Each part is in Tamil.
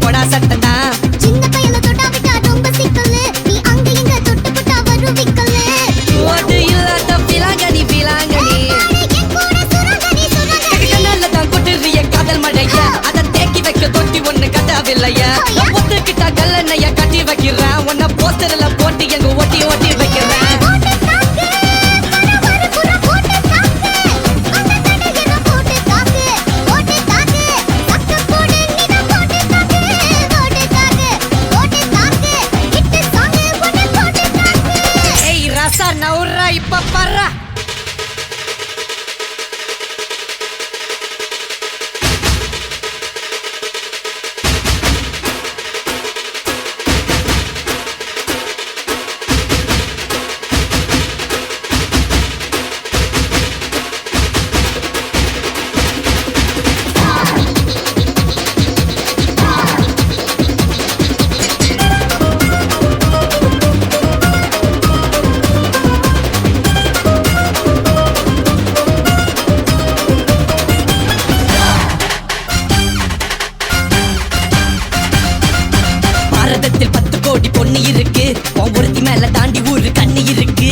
போடா சட்டதான் சின்ன பையல தொட்டா விட்டா ரொம்ப சிக்கலு நீ அங்க இங்க தொட்டு போட்டா வரும் விக்கலு ஓட்டு இல்லாத பிலாங்கனி பிலாங்கனி கண்ணால தான் கொட்டுறிய காதல் மழைய அதை தேக்கி வைக்க தொட்டி ஒண்ணு கட்டவில்லைய ஒத்துக்கிட்டா கல்லணைய கட்டி வைக்கிறேன் உன்ன போஸ்டர்ல போட்டு எங்க ஒட்டி ஒட்டி வைக்கிறேன் நவுறா இப்ப பர்றா பாரதத்தில் 10 கோடி பொண்ணு இருக்கு ஒவ்வொருத்தி மேல தாண்டி ஊரு கண்ணு இருக்கு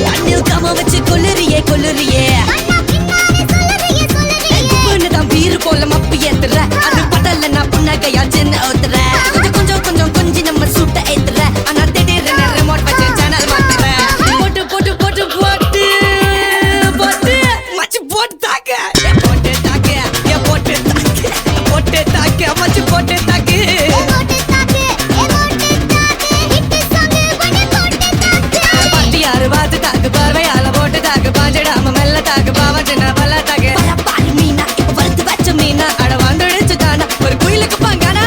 கண்ணில் காம வச்சு கொல்லுறியே கொல்லுறியே தான் பீரு போல மப்பு ஏத்துற அது படல நான் புன்னகையா சின்ன ஊத்துற கொஞ்சம் கொஞ்சம் கொஞ்சம் நம்ம சுட்ட ஏத்துற ஆனா திடீர்னு ரிமோட் வச்சு சேனல் மாத்துற போட்டு போட்டு போட்டு போட்டு போட்டு மச்சு போட்டு தாக்க போட்டு தாக்க போட்டு தாக்க போட்டு தாக்க மச்சு போட்டு தாக்க பார்த்து தாக்கு பார்வையால போட்டு தாக்கு பாஞ்சிடாம மெல்ல தாக்கு பாவம் சின்ன பல்ல தாக்கு பாரு மீனா இப்ப வறுத்து வச்ச மீனா அட வந்துடுச்சு தானா ஒரு குயிலுக்கு பாங்கானா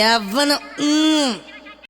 எவனும்